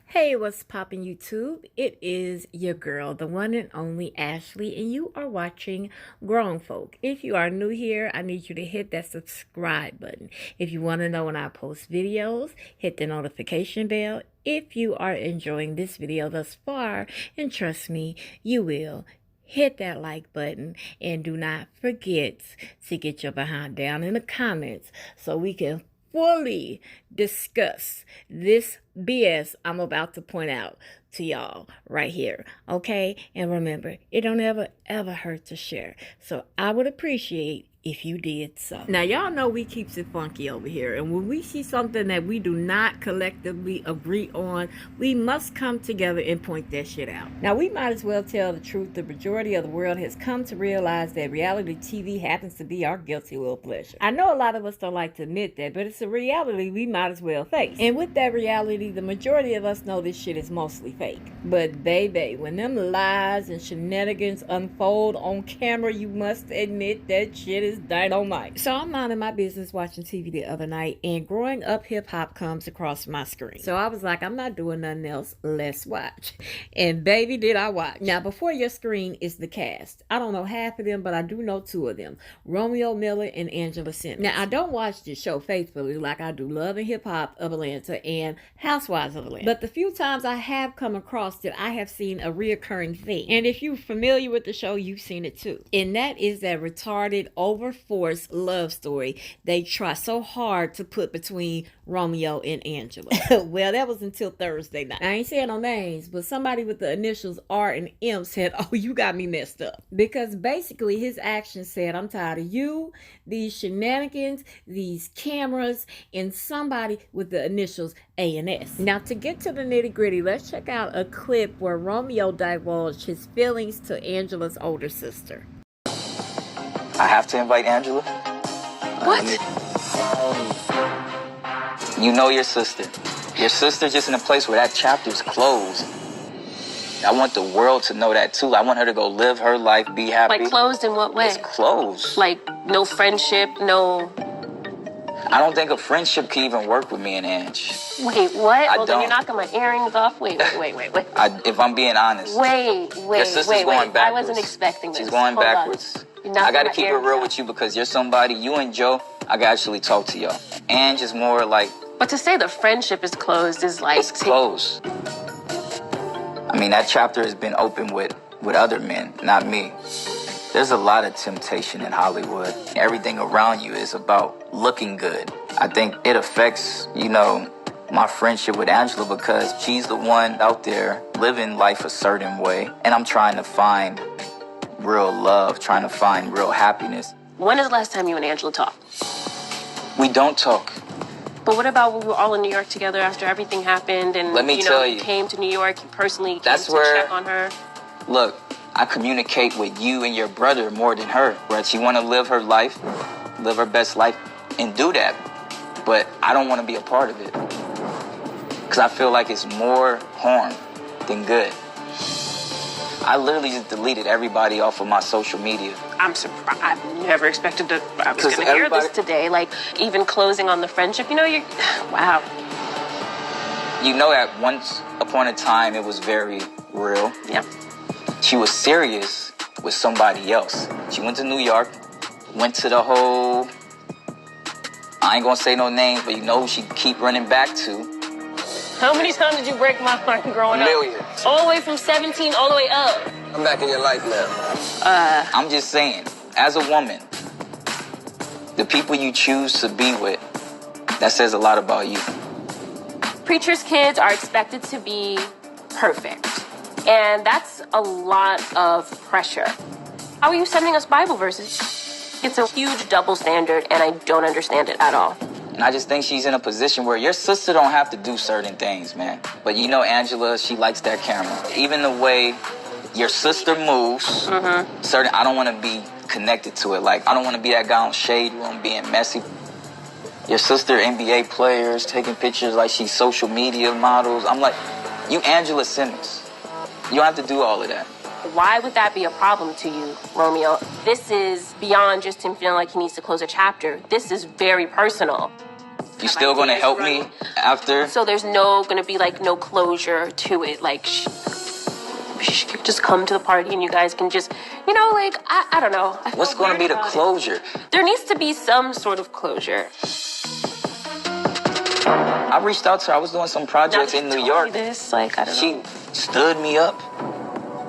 Hey, what's poppin' YouTube? It is your girl, the one and only Ashley, and you are watching Grown Folk. If you are new here, I need you to hit that subscribe button. If you want to know when I post videos, hit the notification bell. If you are enjoying this video thus far, and trust me, you will, hit that like button and do not forget to get your behind down in the comments so we can fully discuss this BS I'm about to point out to y'all right here, okay? And remember, it don't ever hurt to share. So I would appreciate if you did so. Now, y'all know we keeps it funky over here, and when we see something that we do not collectively agree on, we must come together and point that shit out. Now, we might as well tell the truth. The majority of the world has come to realize that reality TV happens to be our guilty little pleasure. I know a lot of us don't like to admit that, but it's a reality we might as well face. And with that reality, the majority of us know this shit is mostly fake. But baby, when them lies and shenanigans unfold on camera, you must admit that shit is dynamite. So I'm minding my business watching TV the other night, and growing up hip hop comes across my screen. So I was like, I'm not doing nothing else, let's watch. And baby, did I watch. Now, before your screen is the cast. I don't know half of them, but I do know two of them, Romeo Miller and Angela Simmons. Now, I don't watch this show faithfully like I do Love and Hip Hop of Atlanta and Housewives of Atlanta. But the few times I have come across it, I have seen a reoccurring theme. And if you're familiar with the show, you've seen it too. And that is that retarded, overforced love story they try so hard to put between Romeo and Angela. Well, that was until Thursday night. I ain't saying no names, but somebody with the initials R and M said, oh, you got me messed up. Because basically his actions said, I'm tired of you, these shenanigans, these cameras, and somebody with the initials A and S. Now, to get to the nitty gritty, let's check out a clip where Romeo divulged his feelings to Angela's older sister. I have to invite Angela? What? You know your sister. Your sister's just in a place where that chapter's closed. I want the world to know that too. I want her to go live her life, be happy. Like closed in what way? It's closed. Like no friendship, no... I don't think a friendship can even work with me and Ange. Wait, what? I Well, then don't. you're knocking my earrings off? Wait. If I'm being honest. Your sister's going backwards. I wasn't expecting this. She's going Hold on. backwards. You're knocking I gotta my keep it earrings real off. with you because you're somebody, you and Joe, I can actually talk to y'all. Ange is more like... But to say the friendship is closed is like... It's closed. I mean, that chapter has been open with other men, not me. There's a lot of temptation in Hollywood. Everything around you is about looking good. I think it affects, my friendship with Angela because she's the one out there living life a certain way. And I'm trying to find real love, trying to find real happiness. When is the last time you and Angela talked? We don't talk. But what about when we were all in New York together after everything happened and Let me tell you, you came to New York, you personally came that's to where, check on her? Look, I communicate with you and your brother more than her. Right? She want to live her life, live her best life, and do that. But I don't want to be a part of it. Because I feel like it's more harm than good. I literally just deleted everybody off of my social media. I'm surprised. I've never expected to. I was going to hear this today. Like, even closing on the friendship. Wow. You know that once upon a time, it was very real. Yep. She was serious with somebody else. She went to New York, went to the whole... I ain't gonna say no names, but you know who she keep running back to. How many times did you break my heart growing up? Millions. All the way from 17 all the way up. I'm back in your life now. I'm just saying, as a woman, the people you choose to be with, that says a lot about you. Preachers' kids are expected to be perfect. And that's a lot of pressure. How are you sending us Bible verses? It's a huge double standard, and I don't understand it at all. And I just think she's in a position where your sister don't have to do certain things, man. But Angela, she likes that camera. Even the way your sister moves, I don't want to be connected to it. Like, I don't want to be that guy on Shade Room being messy. Your sister, NBA players, taking pictures like she's social media models. I'm like, you Angela Simmons. You don't have to do all of that. Why would that be a problem to you, Romeo? This is beyond just him feeling like he needs to close a chapter. This is very personal. You still gonna help me after? So there's gonna be like no closure to it. Like she could just come to the party and you guys can just, like, I don't know. What's gonna be the closure? There needs to be some sort of closure. I reached out to her. I was doing some projects in New York. I don't know. She stood me up.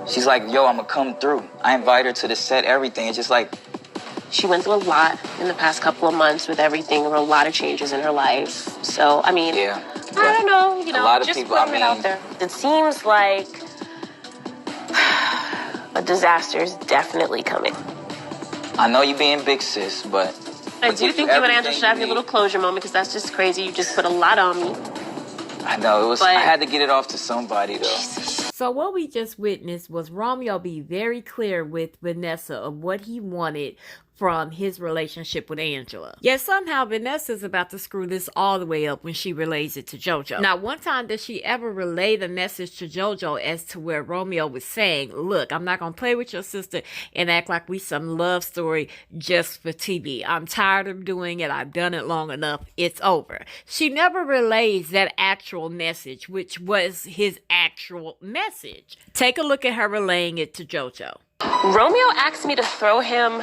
She's like, yo, I'm gonna come through. I invite her to the set, everything. It's just like... She went through a lot in the past couple of months with everything. There were a lot of changes in her life. So, I mean, yeah, I don't know, a lot of just people, putting it out there. It seems like a disaster is definitely coming. I know you being big sis, but... I do think you and Angela should have your little closure moment, because that's just crazy. You just put a lot on me. I know, I had to get it off to somebody, though. So what we just witnessed was Romeo be very clear with Vanessa of what he wanted from his relationship with Angela. Yet somehow Vanessa's about to screw this all the way up when she relays it to JoJo. Not one time does she ever relay the message to JoJo as to where Romeo was saying, look, I'm not gonna play with your sister and act like we some love story just for TV. I'm tired of doing it. I've done it long enough. It's over. She never relays that actual message, which was his actual message. Take a look at her relaying it to JoJo. Romeo asked me to throw him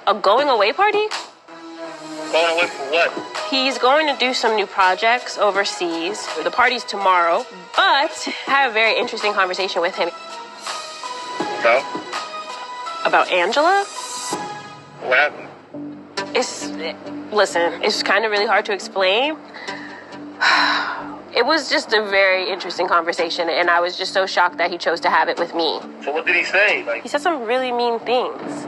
a going away party? Going away for what? He's going to do some new projects overseas. The party's tomorrow, but I had a very interesting conversation with him. So? About Angela? What happened? Listen, it's kind of really hard to explain. It was just a very interesting conversation, and I was just so shocked that he chose to have it with me. So what did he say? He said some really mean things.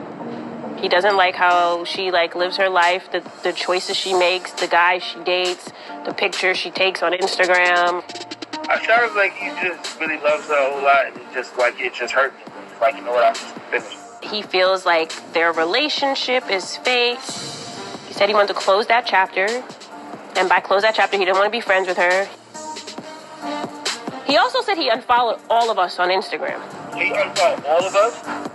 He doesn't like how she lives her life, the choices she makes, the guys she dates, the pictures she takes on Instagram. I sounds like he just really loves her a whole lot, and it just hurt me. It's like, you know what, I'm just finished. He feels like their relationship is fake. He said he wanted to close that chapter, and by close that chapter, he didn't want to be friends with her. He also said he unfollowed all of us on Instagram. He unfollowed all of us?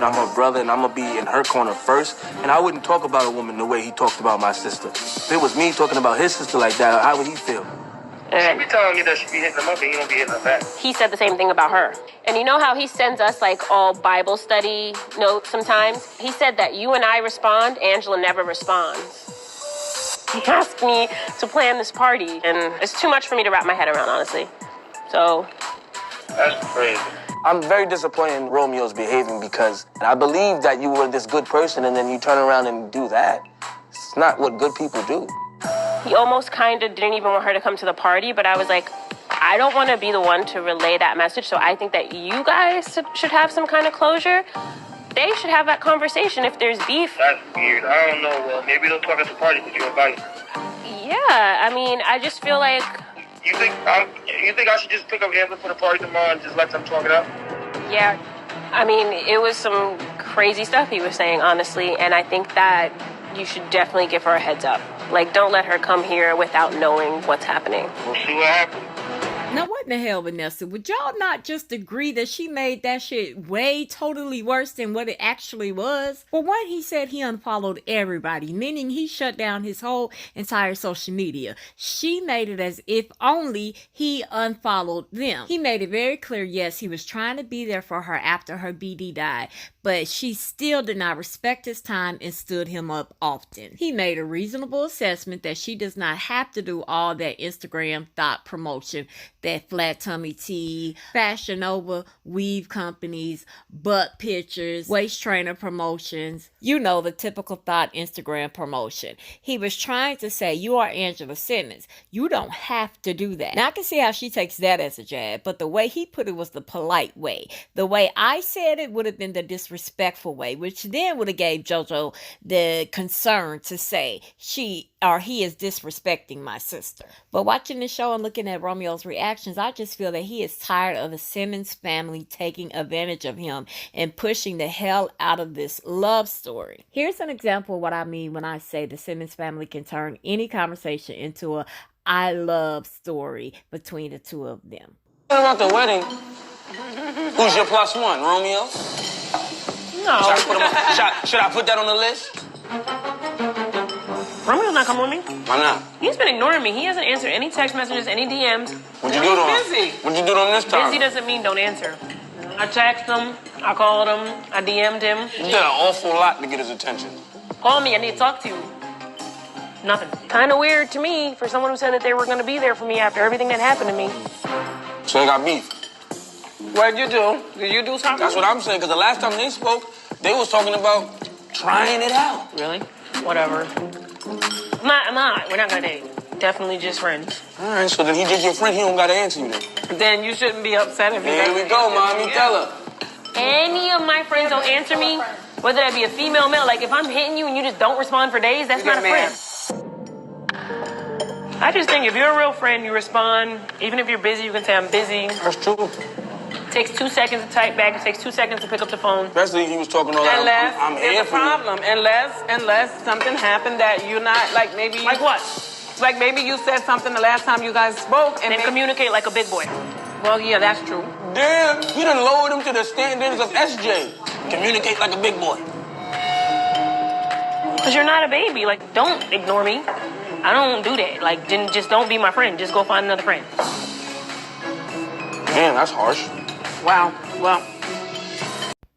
I'm her brother, and I'm gonna be in her corner first. And I wouldn't talk about a woman the way he talked about my sister. If it was me talking about his sister like that, how would he feel? She be telling me that she be hitting him up and he don't be hitting her back. He said the same thing about her. And you know how he sends us all Bible study notes sometimes? He said that you and I respond, Angela never responds. He asked me to plan this party, and it's too much for me to wrap my head around, honestly. So... That's crazy. I'm very disappointed in Romeo's behaving because I believe that you were this good person and then you turn around and do that. It's not what good people do. He almost kind of didn't even want her to come to the party, but I was like, I don't want to be the one to relay that message, so I think that you guys should have some kind of closure. They should have that conversation if there's beef. That's weird. I don't know. Well, maybe they'll talk at the party that you invite. Yeah, I mean, I just feel like... You think I should just pick up Angela for the party tomorrow and just let them talk it out? Yeah, I mean, it was some crazy stuff he was saying, honestly, and I think that you should definitely give her a heads up. Don't let her come here without knowing what's happening. We'll see what happens. Now, what in the hell, Vanessa? Would y'all not just agree that she made that shit way totally worse than what it actually was? For one, he said he unfollowed everybody, meaning he shut down his whole entire social media. She made it as if only he unfollowed them. He made it very clear, yes, he was trying to be there for her after her BD died, but she still did not respect his time and stood him up often. He made a reasonable assessment that she does not have to do all that Instagram thought promotion, that flat tummy tea, Fashion Nova, weave companies, butt pictures, waist trainer promotions. You know, the typical thought Instagram promotion. He was trying to say, you are Angela Simmons. You don't have to do that. Now, I can see how she takes that as a jab, but the way he put it was the polite way. The way I said it would have been the disrespectful way, which then would have gave JoJo the concern to say he is disrespecting my sister. But watching the show and looking at Romeo's reactions, I just feel that he is tired of the Simmons family taking advantage of him and pushing the hell out of this love story. Here's an example of what I mean when I say the Simmons family can turn any conversation into a I love story between the two of them. What about the wedding? Who's your plus one, Romeo? No. Should I put that on the list? Romeo's not coming with me. Why not? He's been ignoring me. He hasn't answered any text messages, any DMs. What'd you do to him? Busy. What'd you do to him this time? Busy doesn't mean don't answer. I texted him, I called him, I DM'd him. You did an awful lot to get his attention. Call me, I need to talk to you. Nothing. Kind of weird to me for someone who said that they were going to be there for me after everything that happened to me. So they got beef. What'd you do? Did you do something? That's what I'm saying, because the last time they spoke, they was talking about trying it out. Really? Whatever. I'm not. We're not going to date. Definitely just friends. All right, so then he just your friend. He don't got to answer you then. Then you shouldn't be upset if he Here we go, mommy. Tell her. Any of my friends don't answer me, whether that be a female or male, like if I'm hitting you and you just don't respond for days, that's not a friend. I just think if you're a real friend, you respond. Even if you're busy, you can say, I'm busy. That's true. It takes 2 seconds to type back. It takes 2 seconds to pick up the phone. Especially he was talking all that. Unless I'm there's here a for you. problem. Unless something happened that you're not, like maybe... Like what? Like maybe you said something the last time you guys spoke and Then communicate like a big boy. Well, yeah, that's true. Damn, you done lowered him to the standards of SJ. Communicate like a big boy. Because you're not a baby. Like, don't ignore me. I don't do that. Like, then just don't be my friend. Just go find another friend. Damn, that's harsh. Wow. Well...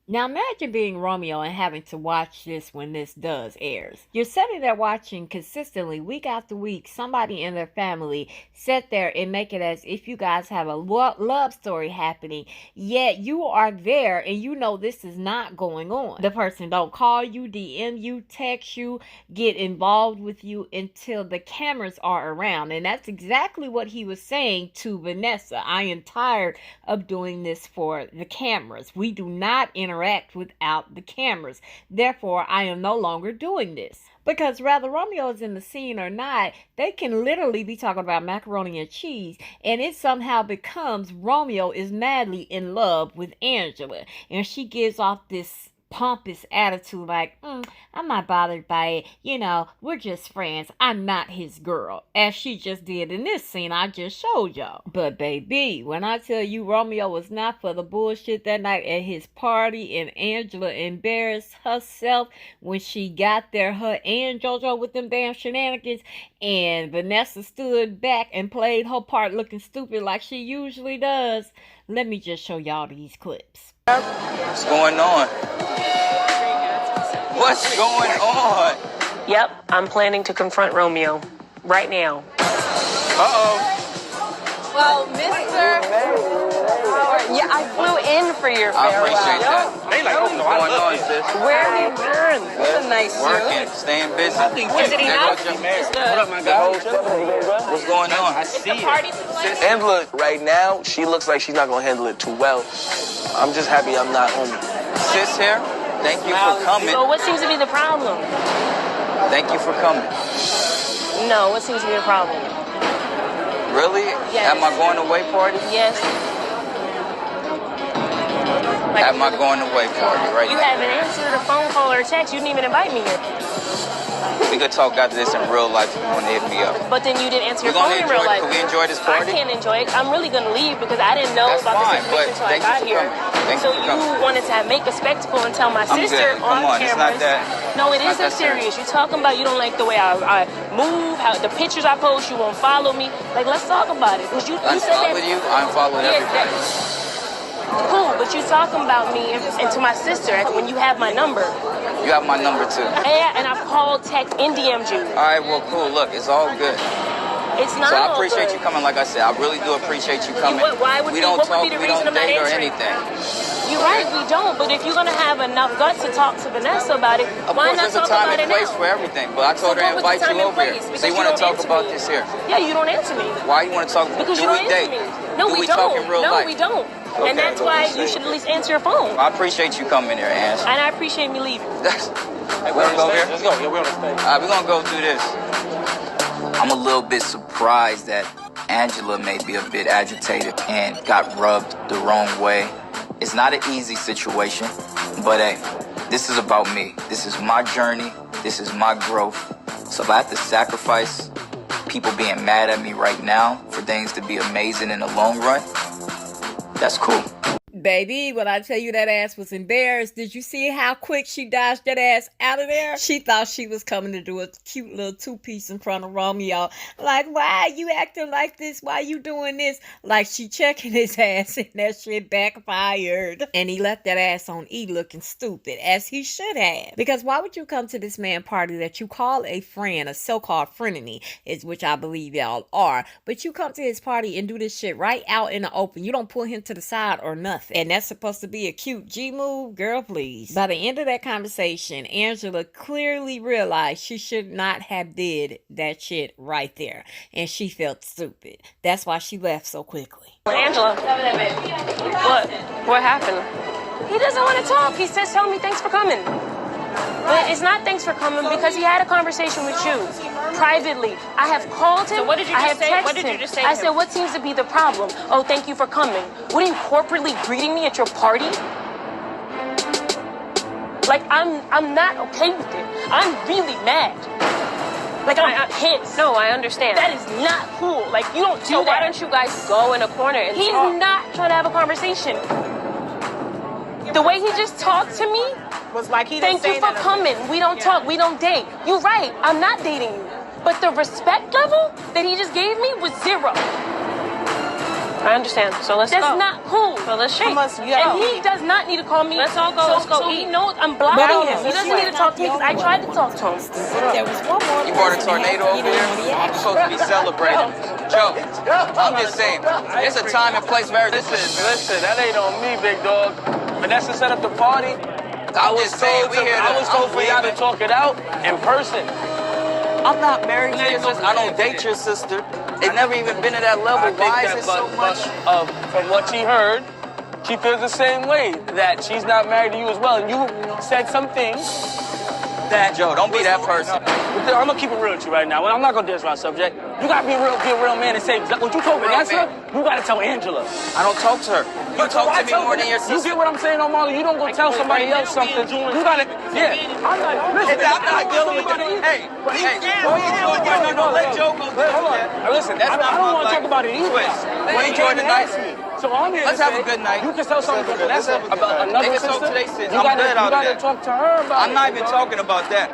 Now imagine being Romeo and having to watch this when this does airs. You're sitting there watching consistently, week after week, somebody in their family sit there and make it as if you guys have a love story happening, yet you are there and you know this is not going on. The person don't call you, DM you, text you, get involved with you until the cameras are around. And that's exactly what he was saying to Vanessa. I am tired of doing this for the cameras. We do not interact without the cameras. Therefore, I am no longer doing this. Because whether Romeo is in the scene or not, they can literally be talking about macaroni and cheese, and it somehow becomes Romeo is madly in love with Angela. And she gives off this pompous attitude like, I'm not bothered by it. You know, we're just friends. I'm not his girl. As she just did in this scene I just showed y'all. But baby, when I tell you Romeo was not for the bullshit that night at his party and Angela embarrassed herself when she got there, her and JoJo with them damn shenanigans, and Vanessa stood back and played her part looking stupid like she usually does. Let me just show y'all these clips. What's going on? What's going on? Yep, I'm planning to confront Romeo right now. Well, Mr. Yeah, I flew in for your I farewell. appreciate that. What's going on, sis? Where have you been? That's a nice Working, suit. staying busy. Was it enough? What up, my guy? What's going on? Is the party tonight? Angela, right now, she looks like she's not gonna handle it too well. I'm just happy I'm not home. Sis here, thank you for coming. So what seems to be the problem? Thank you for coming. No, what seems to be the problem? Really? Yes. At my going away party? Yes. At my going away party, right You now. haven't answered a phone call or a text. You didn't even invite me here. We could talk about this in real life if you want to hit me up. But then you didn't answer We're your phone gonna in real enjoy. life. Can we enjoy this I party? can't enjoy it. I'm really going to leave because I didn't know That's about fine, this but information until I thank you got for here. coming. Thank So you for you coming. wanted to make a spectacle and tell my I'm sister good. on Come on, cameras. it's not that. No, it it's not isn't that serious. You're talking about you don't like the way I move, how the pictures I post, you won't follow me. Like, let's talk about it. Because you said Unfollow that. you, unfollow everybody. Cool, but you talking about me and to my sister when you have my number. You have my number too. Yeah, and I've called, text, and DM'd you. All right, well, cool. Look, it's all good. It's not So I all appreciate good. you coming. Like I said, I really do appreciate you coming. Why would we you- don't what would talk, be the we reason don't I'm not date or answering? anything. You're right, we don't. But if you're gonna have enough guts to talk to Vanessa about it, Of why course, not there's a talk time about and it place now? for everything. But I told her what to was the invite time you and over here. place? So Because you want to don't talk answer about me. this here? Yeah, you don't answer me. Why you want to talk? Because do you we don't date? answer me. No, do we we don't. talk in real no, life? we don't. Okay, And that's why you should at least answer your phone. I appreciate you coming here, Ange. And I appreciate me leaving. Hey, we're gonna go here. Let's go. Yeah, we're on the stage. All right, we're gonna go through this. I'm a little bit surprised that Angela may be a bit agitated and got rubbed the wrong way. It's not an easy situation, but hey, this is about me. This is my journey. This is my growth. So if I have to sacrifice people being mad at me right now for things to be amazing in the long run, that's cool. Baby, when I tell you that ass was embarrassed, did you see how quick she dodged that ass out of there? She thought she was coming to do a cute little two-piece in front of Romeo. Like, why are you acting like this? Why you doing this? Like she checking his ass and that shit backfired. And he left that ass on E looking stupid, as he should have. Because why would you come to this man party that you call a friend, a so-called frenemy, is which I believe y'all are, but you come to his party and do this shit right out in the open. You don't pull him to the side or nothing. And that's supposed to be a cute G move? Girl, please. By the end of that conversation, Angela clearly realized she should not have did that shit right there. And she felt stupid. That's why she left so quickly. Angela, what happened? He doesn't want to talk. He says, tell me thanks for coming. But it's not thanks for coming because he had a conversation with you privately. I have called him. So what did you just say? What did you just say? I said, what seems to be the problem? Oh, thank you for coming. What are you corporately greeting me at your party? Like, I'm not okay with it. I'm really mad. Like, I'm pissed. No, I understand. That is not cool. Like, you don't do that. Why don't you guys go in a corner and talk? He's not trying to have a conversation. The way he just talked to me was like he didn't thank you for coming. We don't talk. We don't date. You're right. I'm not dating you. But the respect level that he just gave me was 0. I understand. So let's go. That's not cool. So let's shake. And he does not need to call me. Let's all go. Let's go. He knows I'm blocking him. He doesn't need to talk to me because I tried to talk to him. There was one more. You brought a tornado over here? I'm supposed to be celebrating. Joe, I'm just saying, there's a time and place for everything. Listen, that ain't on me, big dog. Vanessa set up the party. I was told for y'all to talk it out in person. I'm not married to your sister. I don't date your sister. They've never even been to that level. Why is it so much? From what she heard, she feels the same way, that she's not married to you as well. And you said some things that... Joe, don't be that person. I'm going to keep it real with you right now. I'm not going to dance around subject. You got to be a real man and say, what you told Vanessa, you got to tell Angela. I don't talk to her. You talk to me more than your sister. You get what I'm saying, Omar? You don't go tell somebody else something. You got to... Yeah. I'm not dealing with it. Hey, no, let Joe go. Hold on. Listen, I don't want to talk about it either. What enjoy the night? So I'm here. Let's have a good night. You can tell something to Vanessa about another sister. I'm good out of that. You got to talk to her about it. I'm not even talking about that.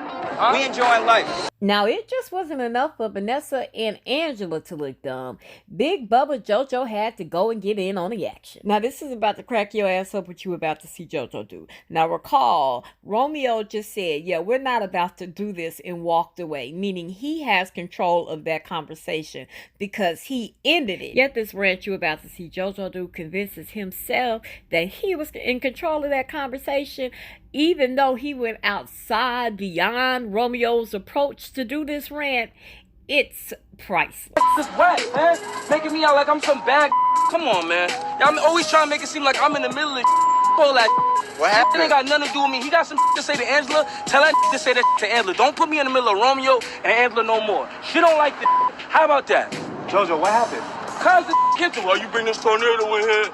We enjoying life. Now, it just wasn't enough for Vanessa and Angela to look dumb. Big Bubba JoJo had to go and get in on the action. Now, this is about to crack your ass up what you about to see JoJo do. Now, recall, Romeo just said, yeah, we're not about to do this, and walked away, meaning he has control of that conversation because he ended it. Yet this rant you about to see JoJo do convinces himself that he was in control of that conversation, even though he went outside beyond Romeo's approach to do this rant. It's priceless. This whack, man. Making me out like I'm some bad. Come on, man. Y'all always trying to make it seem like I'm in the middle of all that. What happened? It ain't got nothing to do with me. He got some to say to Angela. Tell that to say that to Angela. Don't put me in the middle of Romeo and Angela no more. She don't like this. How about that? JoJo, what happened? Cause the kid to why you bring this tornado in here?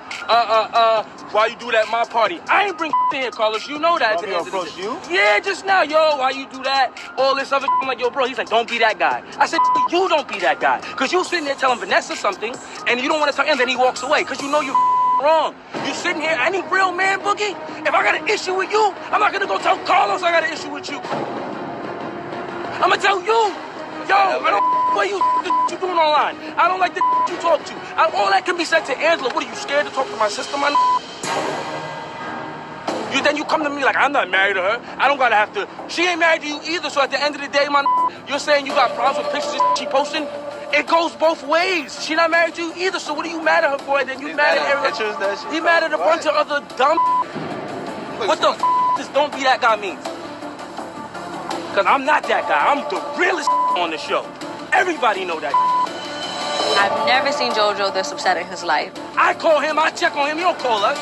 Why you do that at my party? I ain't bring in here, Carlos. You know that. Romeo approached you? Yeah, just now, yo. Why you do that? All this other I'm like, yo, bro. He's like, don't be that guy. I said, you don't be that guy. Cause you sitting there telling Vanessa something, and you don't want to tell, and then he walks away. Cause you know you're wrong. You sitting here, any real man, Boogie. If I got an issue with you, I'm not gonna go tell Carlos I got an issue with you. I'm gonna tell you. Yo, I don't what you doing online. I don't like the you talk to. All that can be said to Angela. What are you scared to talk to my sister, man? Then you come to me like I'm not married to her. I don't gotta have to. She ain't married to you either. So at the end of the day, man, you're saying you got problems with pictures she posting. It goes both ways. She not married to you either. So what are you mad at her for? And then you mad at everyone. He mad at a bunch of other dumb. What the does don't be that guy mean? Cause I'm not that guy. I'm the realest on the show. Everybody know that. I've never seen JoJo this upset in his life. I call him, I check on him, you don't call us.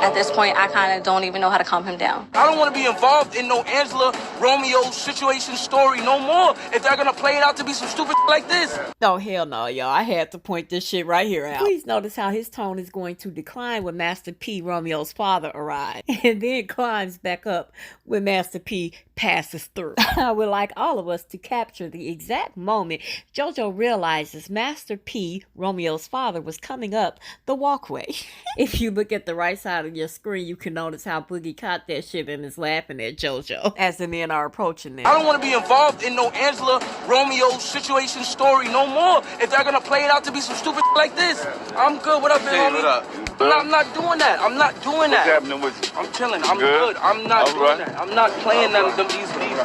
At this point, I kind of don't even know how to calm him down. I don't want to be involved in no Angela, Romeo situation story no more if they're going to play it out to be some stupid like this. Oh, hell no, y'all. I had to point this shit right here out. Please notice how his tone is going to decline when Master P, Romeo's father, arrives. And then climbs back up when Master P passes through. I would like all of us to capture the exact moment JoJo realizes Master P, Romeo's father, was coming up the walkway. If you look at the right side of your screen, you can notice how Boogie caught that shit and is laughing at JoJo as the men are approaching them. I don't want to be involved in no Angela, Romeo situation story no more. If they're going to play it out to be some stupid like this, I'm good. What up, man, homie? I'm not doing that. I'm not doing that. What's happening with you? I'm chilling. I'm good. I'm not doing that. I'm not playing none of these games.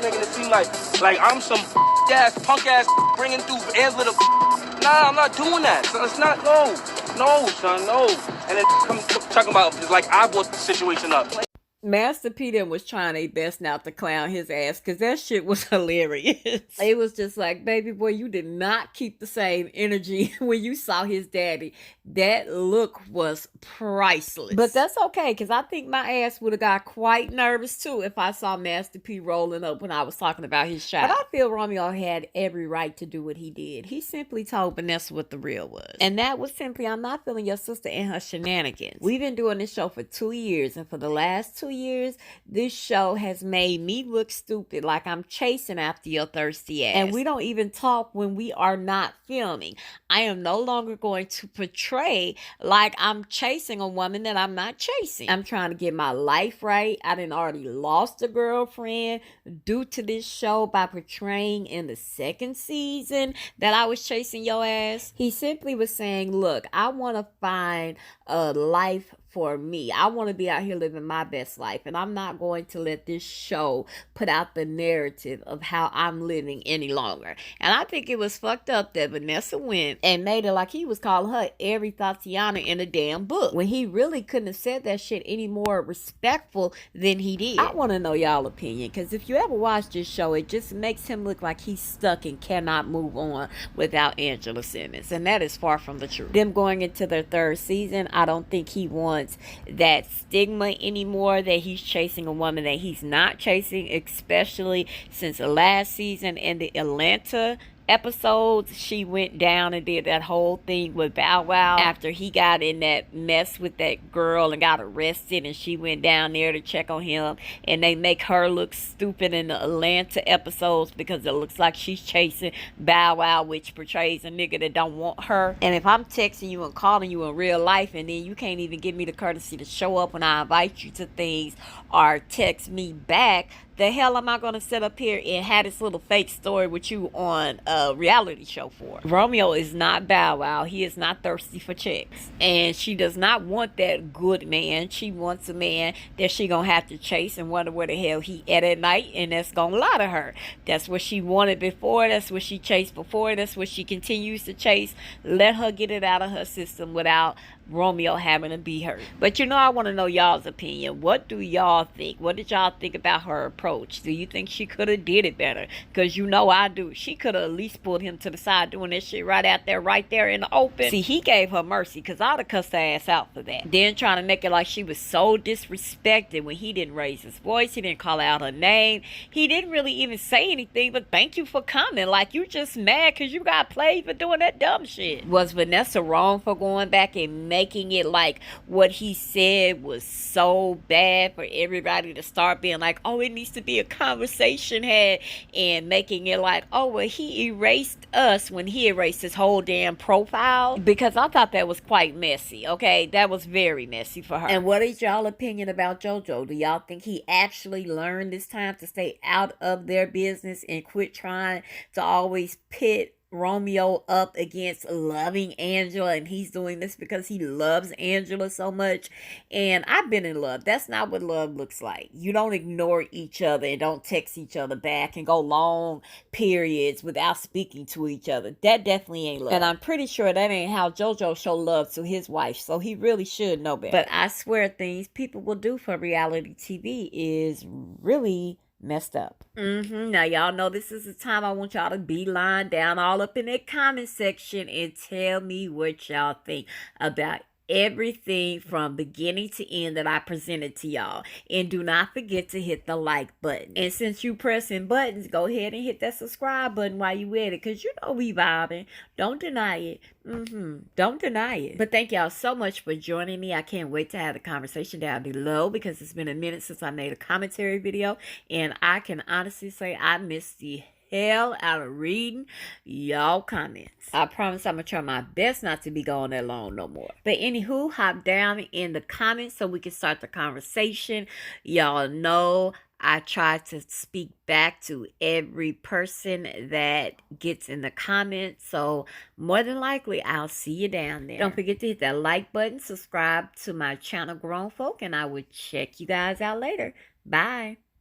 Making it seem like I'm some ass, punk ass bringing through Angela the. Nah, I'm not doing that. So it's not, no, son, no. And then come talking about it's like I brought the situation up. Master P then was trying their best not to clown his ass because that shit was hilarious. It was just like, baby boy, you did not keep the same energy when you saw his daddy. That look was priceless. But that's okay, because I think my ass would have got quite nervous too if I saw Master P rolling up when I was talking about his shot. But I feel Romeo had every right to do what he did. He simply told Vanessa what the real was. And that was simply, I'm not feeling your sister and her shenanigans. We've been doing this show for 2 years, and for the last 2 years, this show has made me look stupid, like I'm chasing after your thirsty ass. And we don't even talk when we are not filming. I am no longer going to portray like I'm chasing a woman that I'm not chasing. I'm trying to get my life right. I done already lost a girlfriend due to this show by portraying in the 2nd season that I was chasing your ass. He simply was saying, look, I want to find a life for me. I want to be out here living my best life, and I'm not going to let this show put out the narrative of how I'm living any longer. And I think it was fucked up that Vanessa went and made it like he was calling her every Tatiana in the damn book, when he really couldn't have said that shit any more respectful than he did. I want to know y'all opinion, because if you ever watch this show, it just makes him look like he's stuck and cannot move on without Angela Simmons, and that is far from the truth. Them going into their 3rd season, I don't think he wants that stigma anymore that he's chasing a woman that he's not chasing, especially since the last season in the Atlanta episodes, she went down and did that whole thing with Bow Wow after he got in that mess with that girl and got arrested, and she went down there to check on him, and they make her look stupid in the Atlanta episodes because it looks like she's chasing Bow Wow, which portrays a nigga that don't want her. And if I'm texting you and calling you in real life, and then you can't even give me the courtesy to show up when I invite you to things or text me back, the hell am I going to sit up here and have this little fake story with you on a reality show for? Romeo is not Bow Wow. He is not thirsty for chicks. And she does not want that good man. She wants a man that she going to have to chase and wonder where the hell he at night, and that's going to lie to her. That's what she wanted before. That's what she chased before. That's what she continues to chase. Let her get it out of her system without Romeo having to be hurt. But you know, I want to know y'all's opinion. What do y'all think? What did y'all think about her approach? Do you think she could have did it better? Because you know I do. She could have at least pulled him to the side doing that shit right out there, right there in the open. See, he gave her mercy, because I'd have cussed her ass out for that. Then trying to make it like she was so disrespected when he didn't raise his voice. He didn't call out her name. He didn't really even say anything but thank you for coming. Like, you just mad because you got played for doing that dumb shit. Was Vanessa wrong for going back and making it like what he said was so bad for everybody to start being like, oh, it needs to be a conversation had, and making it like, oh, well, he erased us when he erased his whole damn profile? Because I thought that was quite messy. Okay, that was very messy for her. And what is y'all opinion about JoJo? Do y'all think he actually learned this time to stay out of their business and quit trying to always pit Romeo up against loving Angela, and he's doing this because he loves Angela so much? And I've been in love. That's not what love looks like. You don't ignore each other and don't text each other back and go long periods without speaking to each other. That definitely ain't love. And I'm pretty sure that ain't how JoJo showed love to his wife, so he really should know better. But I swear, things people will do for reality TV is really messed up. Now y'all know this is the time I want y'all to be lying down all up in that comment section and tell me what y'all think about everything from beginning to end that I presented to y'all. And do not forget to hit the like button. And since you pressing buttons, go ahead and hit that subscribe button while you at it, because you know we vibing. Don't deny it. Don't deny it. But thank y'all so much for joining me. I can't wait to have the conversation down below, because it's been a minute since I made a commentary video, and I can honestly say I missed the hell out of reading y'all comments. I promise I'm gonna try my best not to be going that long no more. But anywho, hop down in the comments so we can start the conversation. Y'all know I try to speak back to every person that gets in the comments. So more than likely, I'll see you down there. Don't forget to hit that like button, subscribe to my channel, Grown Folk, and I will check you guys out later. Bye.